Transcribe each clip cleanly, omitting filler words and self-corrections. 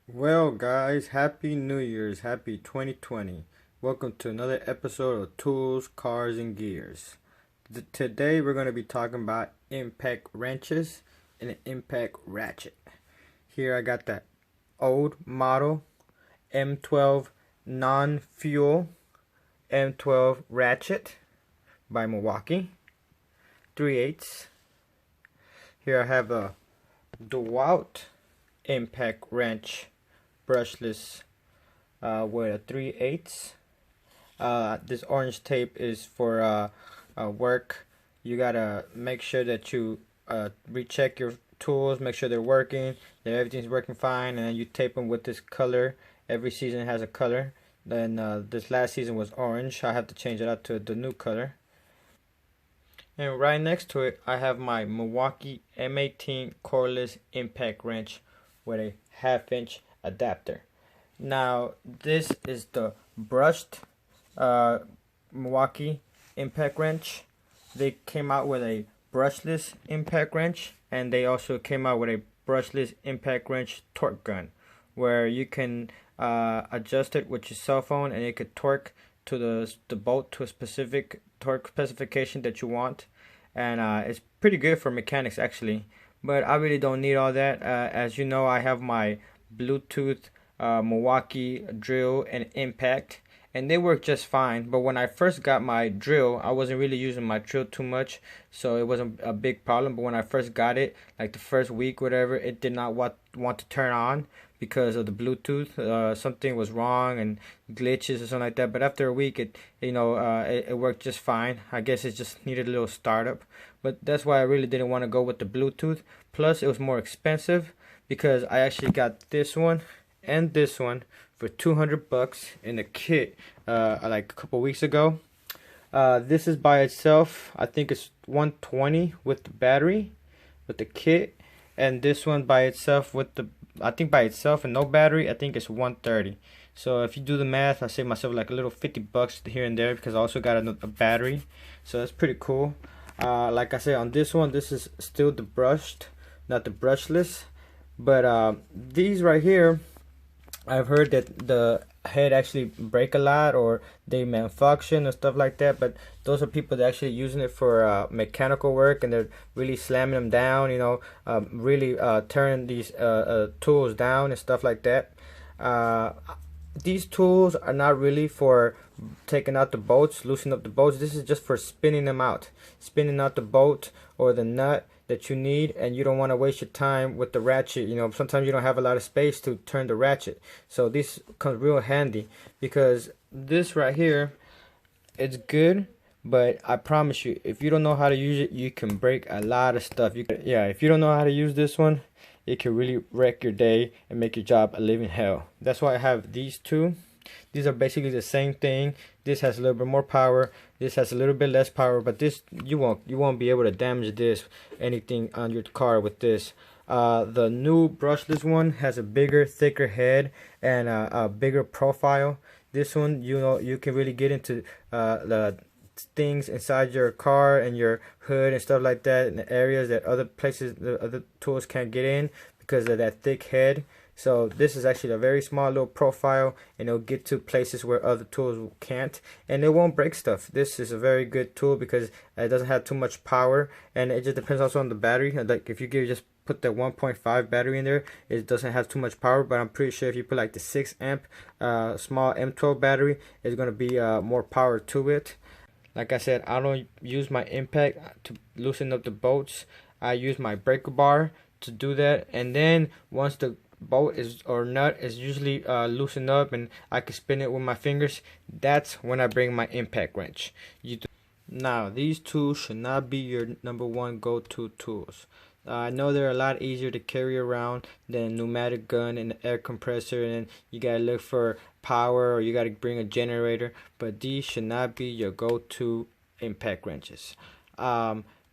Well, guys, Happy New Year's, Happy 2020. Welcome to another episode of Tools, Cars, and Gears. Today we're going to be talking about impact wrenches and an impact ratchet. Here I got that old model M12 non-fuel M12 ratchet by Milwaukee, 3/8. Here I have a DeWalt impact wrench brushless with a 3/8. This orange tape is for work. You gotta make sure that you recheck your tools, make sure they're working, that everything's working fine, and then you tape them with this color. Every season has a color. Then this last season was orange. I have to change it out to the new color. And right next to it, I have my Milwaukee M18 cordless impact wrench with a 1/2-inch adapter. Now this is the brushed Milwaukee impact wrench. They came out with a brushless impact wrench, and they also came out with a brushless impact wrench torque gun, where you can adjust it with your cell phone, and it could torque to the bolt to a specific torque specification that you want. And it's pretty good for mechanics actually, but I really don't need all that. As you know, I have my Bluetooth Milwaukee drill and impact, and they work just fine. But when I first got my drill, I wasn't really using my drill too much, so it wasn't a big problem. But when I first got it, like the first week, whatever, it did not want to turn on because of the Bluetooth. Something was wrong and glitches or something like that. But after a week, it worked just fine. I guess it just needed a little startup. But that's why I really didn't want to go with the Bluetooth. Plus, it was more expensive because I actually got this one and this one for $200 in a kit like a couple weeks ago. This is by itself, I think it's $120 with the battery, with the kit, and this one by itself by itself and no battery, I think it's $130. So if you do the math, I save myself like a little $50 here and there because I also got a battery. So that's pretty cool. Like I said, on this one, this is still the brushed, not the brushless. But these right here, I've heard that the head actually break a lot, or they malfunction and stuff like that. But those are people that actually using it for mechanical work, and they're really slamming them down, really turning these tools down and stuff like that. These tools are not really for taking out the bolts, loosening up the bolts. This is just for spinning them out, spinning out the bolt or the nut that you need, and you don't want to waste your time with the ratchet. Sometimes you don't have a lot of space to turn the ratchet, so this comes real handy, because this right here, it's good, but I promise you, if you don't know how to use it, you can break a lot of stuff. If you don't know how to use this one, it can really wreck your day and make your job a living hell. That's why I have these two. These are basically the same thing. This has a little bit more power. This has a little bit less power, but this you won't be able to damage anything on your car with this. The new brushless one has a bigger, thicker head and a bigger profile. This one, you can really get into the things inside your car and your hood and stuff like that, in the areas that the other tools can't get in because of that thick head. So this is actually a very small little profile, and it'll get to places where other tools can't, and it won't break stuff. This is a very good tool because it doesn't have too much power, and it just depends also on the battery. Like if you just put the 1.5 battery in there, it doesn't have too much power, but I'm pretty sure if you put like the 6 amp small M12 battery, it's going to be more power to it. Like I said, I don't use my impact to loosen up the bolts. I use my breaker bar to do that, and then once the bolt or nut is usually loosened up and I can spin it with my fingers, that's when I bring my impact wrench. Now, these tools should not be your number one go-to tools. I know they're a lot easier to carry around than pneumatic gun and air compressor, and you gotta look for power or you gotta bring a generator. But these should not be your go-to impact wrenches.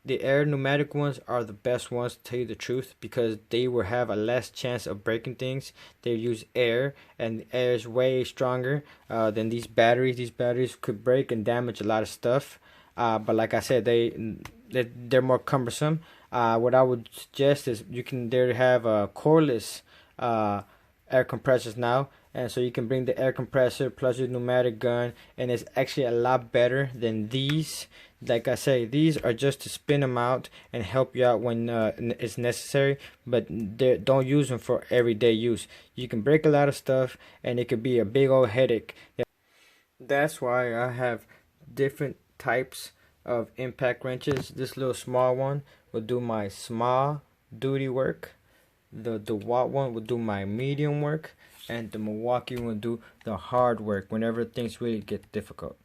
The air pneumatic ones are the best ones, to tell you the truth, because they will have a less chance of breaking things. They use air, and air is way stronger than these batteries. These batteries could break and damage a lot of stuff. But like I said, they're more cumbersome. What I would suggest is you can there have cordless air compressors now, and so you can bring the air compressor plus your pneumatic gun, and it's actually a lot better than these. Like I say, these are just to spin them out and help you out when it's necessary, but don't use them for everyday use. You can break a lot of stuff, and it could be a big old headache. That's why I have different types of impact wrenches. This little small one will do my small duty work. The DeWalt one will do my medium work, and the Milwaukee will do the hard work whenever things really get difficult.